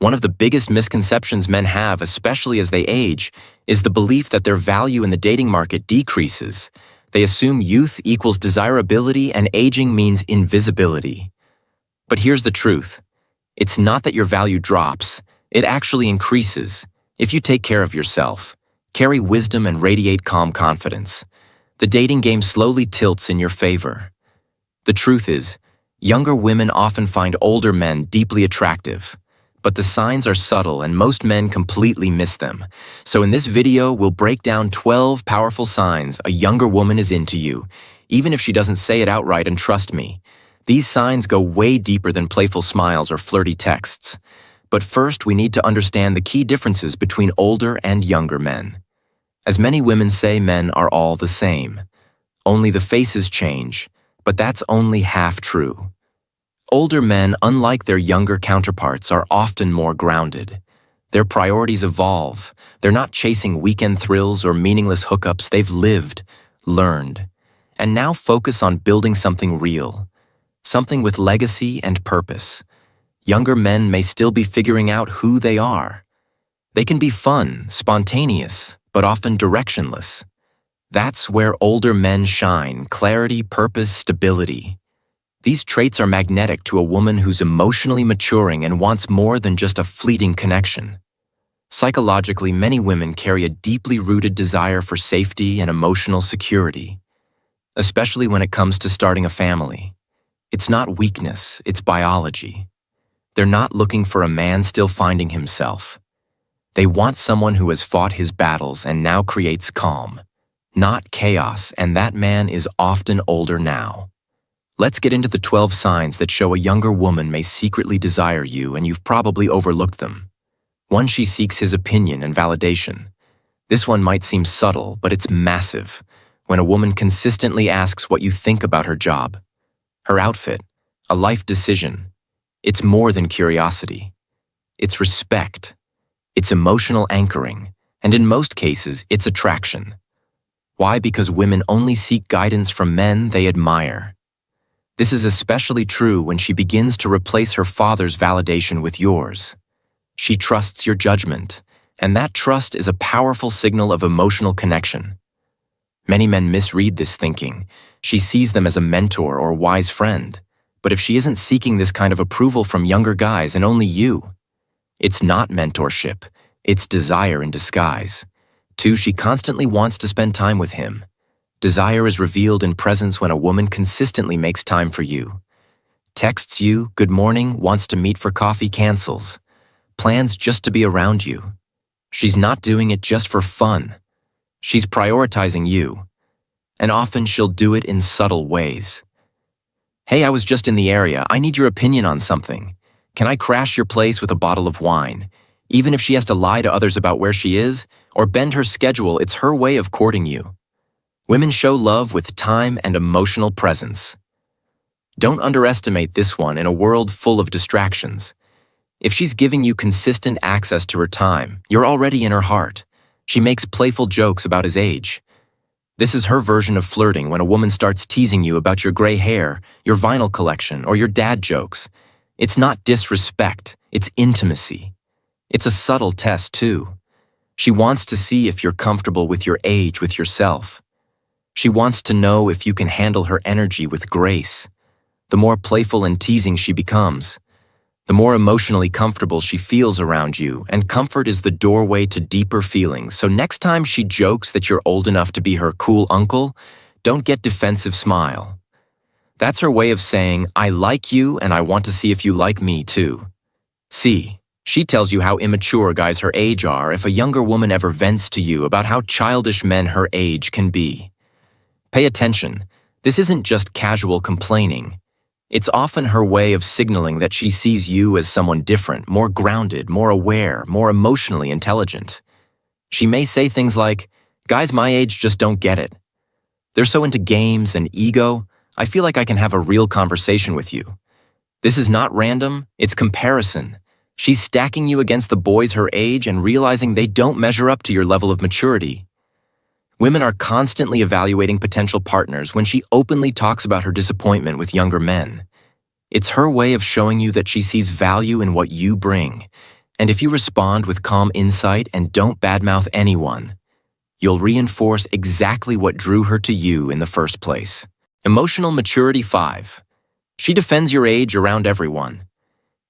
One of the biggest misconceptions men have, especially as they age, is the belief that their value in the dating market decreases. They assume youth equals desirability and aging means invisibility. But here's the truth. It's not that your value drops, it actually increases. If you take care of yourself, carry wisdom and radiate calm confidence, the dating game slowly tilts in your favor. The truth is, younger women often find older men deeply attractive, but the signs are subtle and most men completely miss them. So in this video, we'll break down 12 powerful signs a younger woman is into you, even if she doesn't say it outright, and trust me, these signs go way deeper than playful smiles or flirty texts. But first, we need to understand the key differences between older and younger men. As many women say, men are all the same. Only the faces change, but that's only half true. Older men, unlike their younger counterparts, are often more grounded. Their priorities evolve. They're not chasing weekend thrills or meaningless hookups. They've lived, learned, and now focus on building something real, something with legacy and purpose. Younger men may still be figuring out who they are. They can be fun, spontaneous, but often directionless. That's where older men shine: clarity, purpose, stability. These traits are magnetic to a woman who's emotionally maturing and wants more than just a fleeting connection. Psychologically, many women carry a deeply rooted desire for safety and emotional security, especially when it comes to starting a family. It's not weakness, it's biology. They're not looking for a man still finding himself. They want someone who has fought his battles and now creates calm, not chaos, and that man is often older now. Let's get into the 12 signs that show a younger woman may secretly desire you, and you've probably overlooked them. 1. She seeks his opinion and validation. This one might seem subtle, but it's massive. When a woman consistently asks what you think about her job, her outfit, a life decision, it's more than curiosity. It's respect. It's emotional anchoring, and in most cases, it's attraction. Why? Because women only seek guidance from men they admire. This is especially true when she begins to replace her father's validation with yours. She trusts your judgment, and that trust is a powerful signal of emotional connection. Many men misread this thinking. She sees them as a mentor or wise friend. But if she isn't seeking this kind of approval from younger guys and only you, it's not mentorship, it's desire in disguise. 2. She constantly wants to spend time with him. Desire is revealed in presence when a woman consistently makes time for you. Texts you, good morning, wants to meet for coffee, cancels. Plans just to be around you. She's not doing it just for fun. She's prioritizing you. And often she'll do it in subtle ways. Hey, I was just in the area. I need your opinion on something. Can I crash your place with a bottle of wine? Even if she has to lie to others about where she is or bend her schedule, it's her way of courting you. Women show love with time and emotional presence. Don't underestimate this one in a world full of distractions. If she's giving you consistent access to her time, you're already in her heart. She makes playful jokes about his age. This is her version of flirting when a woman starts teasing you about your gray hair, your vinyl collection, or your dad jokes. It's not disrespect, it's intimacy. It's a subtle test, too. She wants to see if you're comfortable with your age, with yourself. She wants to know if you can handle her energy with grace. The more playful and teasing she becomes, the more emotionally comfortable she feels around you, and comfort is the doorway to deeper feelings. So next time she jokes that you're old enough to be her cool uncle, don't get defensive, smile. That's her way of saying, I like you and I want to see if you like me too. C. She tells you how immature guys her age are if a younger woman ever vents to you about how childish men her age can be. Pay attention. This isn't just casual complaining. It's often her way of signaling that she sees you as someone different, more grounded, more aware, more emotionally intelligent. She may say things like, guys my age just don't get it. They're so into games and ego, I feel like I can have a real conversation with you. This is not random, it's comparison. She's stacking you against the boys her age and realizing they don't measure up to your level of maturity. Women are constantly evaluating potential partners when she openly talks about her disappointment with younger men. It's her way of showing you that she sees value in what you bring, And if you respond with calm insight and don't badmouth anyone, you'll reinforce exactly what drew her to you in the first place. Emotional maturity 5. She defends your age around everyone.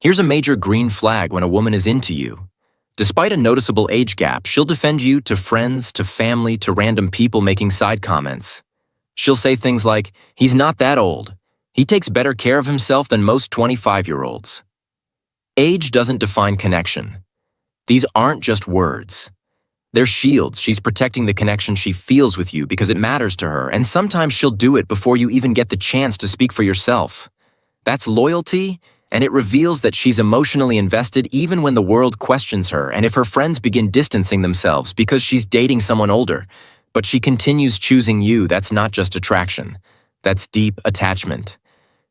Here's a major green flag when a woman is into you. Despite a noticeable age gap, she'll defend you to friends, to family, to random people making side comments. She'll say things like, "He's not that old. He takes better care of himself than most 25-year-olds." Age doesn't define connection. These aren't just words. They're shields. She's protecting the connection she feels with you because it matters to her, and sometimes she'll do it before you even get the chance to speak for yourself. That's loyalty, and it reveals that she's emotionally invested even when the world questions her and if her friends begin distancing themselves because she's dating someone older. But she continues choosing you. That's not just attraction. That's deep attachment.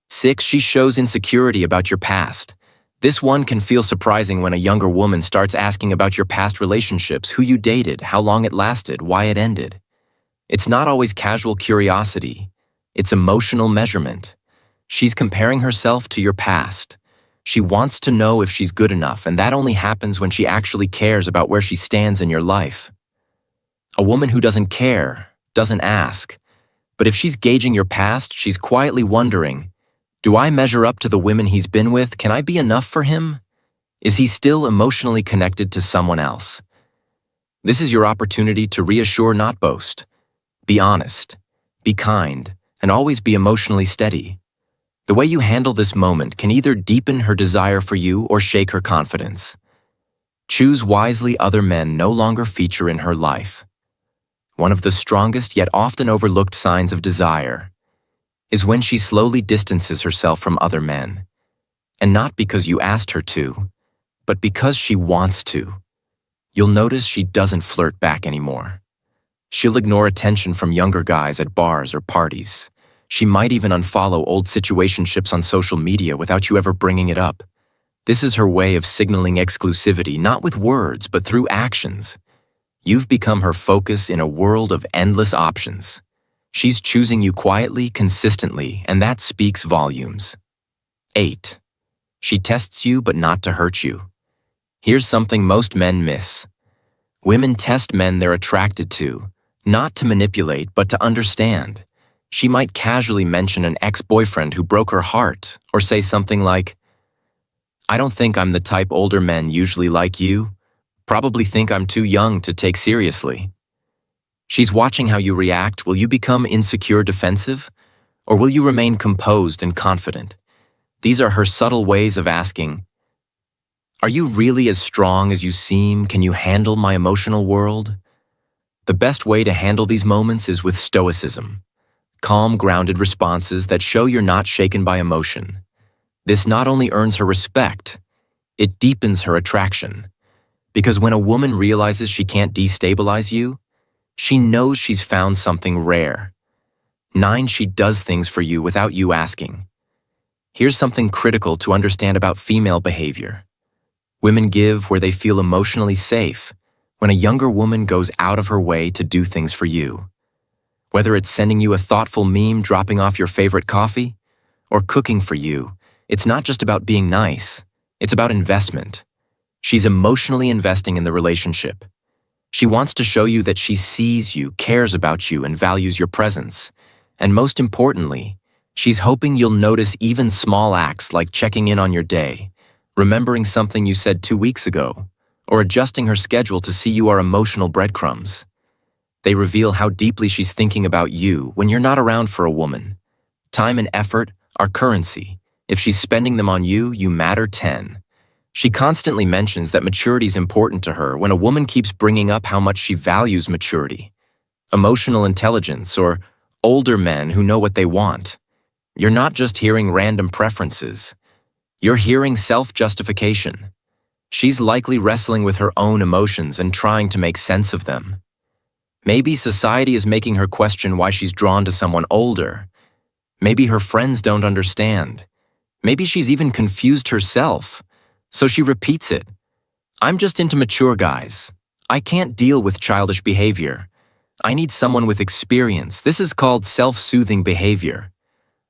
6. She shows insecurity about your past. This one can feel surprising when a younger woman starts asking about your past relationships, who you dated, how long it lasted, why it ended. It's not always casual curiosity. It's emotional measurement. She's comparing herself to your past. She wants to know if she's good enough, and that only happens when she actually cares about where she stands in your life. A woman who doesn't care doesn't ask. But if she's gauging your past, she's quietly wondering, do I measure up to the women he's been with? Can I be enough for him? Is he still emotionally connected to someone else? This is your opportunity to reassure, not boast. Be honest, be kind, and always be emotionally steady. The way you handle this moment can either deepen her desire for you or shake her confidence. Choose wisely. Other men no longer feature in her life. One of the strongest yet often overlooked signs of desire is when she slowly distances herself from other men. And not because you asked her to, but because she wants to. You'll notice she doesn't flirt back anymore. She'll ignore attention from younger guys at bars or parties. She might even unfollow old situationships on social media without you ever bringing it up. This is her way of signaling exclusivity, not with words, but through actions. You've become her focus in a world of endless options. She's choosing you quietly, consistently, and that speaks volumes. 8. She tests you, but not to hurt you. Here's something most men miss. Women test men they're attracted to, not to manipulate, but to understand. She might casually mention an ex-boyfriend who broke her heart, or say something like, "I don't think I'm the type older men usually like you. Probably think I'm too young to take seriously." She's watching how you react. Will you become insecure, defensive? Or will you remain composed and confident? These are her subtle ways of asking, are you really as strong as you seem? Can you handle my emotional world? The best way to handle these moments is with stoicism. Calm, grounded responses that show you're not shaken by emotion. This not only earns her respect, it deepens her attraction. Because when a woman realizes she can't destabilize you, she knows she's found something rare. 9. She does things for you without you asking. Here's something critical to understand about female behavior. Women give where they feel emotionally safe, when a younger woman goes out of her way to do things for you. Whether it's sending you a thoughtful meme, dropping off your favorite coffee, or cooking for you, it's not just about being nice, it's about investment. She's emotionally investing in the relationship. She wants to show you that she sees you, cares about you, and values your presence. And most importantly, she's hoping you'll notice even small acts like checking in on your day, remembering something you said 2 weeks ago, or adjusting her schedule to see you are emotional breadcrumbs. They reveal how deeply she's thinking about you when you're not around for a woman. Time and effort are currency. If she's spending them on you, you matter 10. She constantly mentions that maturity is important to her when a woman keeps bringing up how much she values maturity, emotional intelligence, or older men who know what they want. You're not just hearing random preferences. You're hearing self-justification. She's likely wrestling with her own emotions and trying to make sense of them. Maybe society is making her question why she's drawn to someone older. Maybe her friends don't understand. Maybe she's even confused herself. So she repeats it. I'm just into mature guys. I can't deal with childish behavior. I need someone with experience. This is called self-soothing behavior.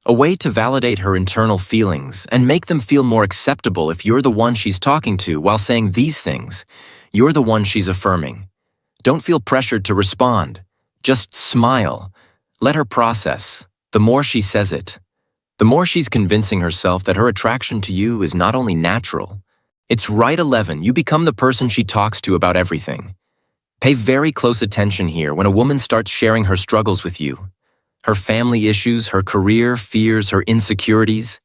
A way to validate her internal feelings and make them feel more acceptable if you're the one she's talking to while saying these things. You're the one she's affirming. Don't feel pressured to respond. Just smile. Let her process. The more she says it, the more she's convincing herself that her attraction to you is not only natural. It's right. 11. You become the person she talks to about everything. Pay very close attention here when a woman starts sharing her struggles with you. Her family issues, her career, fears, her insecurities.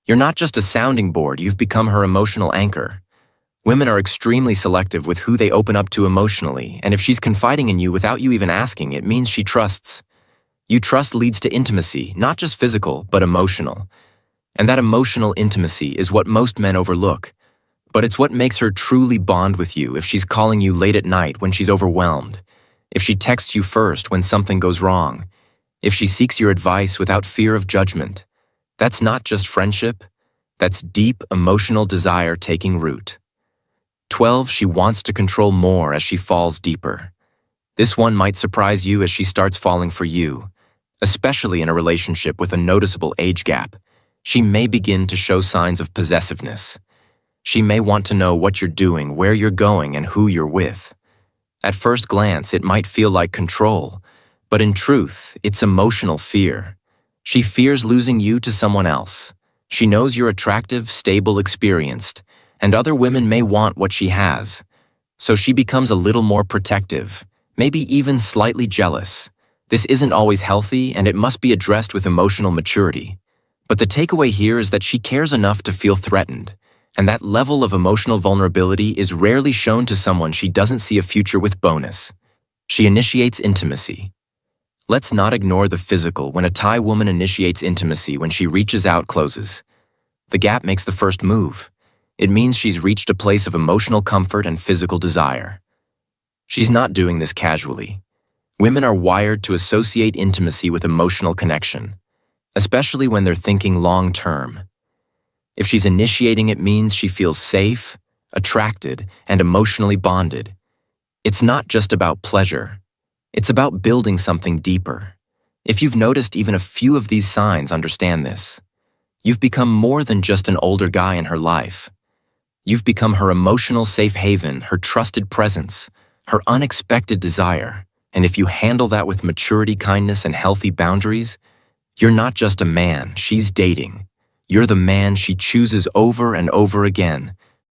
You're not just a sounding board, you've become her emotional anchor. Women are extremely selective with who they open up to emotionally, and if she's confiding in you without you even asking, it means she trusts. You trust leads to intimacy, not just physical, but emotional. And that emotional intimacy is what most men overlook. But it's what makes her truly bond with you if she's calling you late at night when she's overwhelmed, if she texts you first when something goes wrong, if she seeks your advice without fear of judgment. That's not just friendship, that's deep emotional desire taking root. 12. She wants to control more as she falls deeper. This one might surprise you as she starts falling for you, especially in a relationship with a noticeable age gap. She may begin to show signs of possessiveness. She may want to know what you're doing, where you're going, and who you're with. At first glance, it might feel like control, but in truth, it's emotional fear. She fears losing you to someone else. She knows you're attractive, stable, experienced, and other women may want what she has. So she becomes a little more protective, maybe even slightly jealous. This isn't always healthy, and it must be addressed with emotional maturity. But the takeaway here is that she cares enough to feel threatened. And that level of emotional vulnerability is rarely shown to someone she doesn't see a future with. Bonus. She initiates intimacy. Let's not ignore the physical. When a Thai woman initiates intimacy, when she reaches out, closes. The gap makes the first move. It means she's reached a place of emotional comfort and physical desire. She's not doing this casually. Women are wired to associate intimacy with emotional connection, especially when they're thinking long-term. If she's initiating, it means she feels safe, attracted, and emotionally bonded. It's not just about pleasure. It's about building something deeper. If you've noticed even a few of these signs, understand this. You've become more than just an older guy in her life. You've become her emotional safe haven, her trusted presence, her unexpected desire. And if you handle that with maturity, kindness, and healthy boundaries, you're not just a man she's dating. You're the man she chooses over and over again,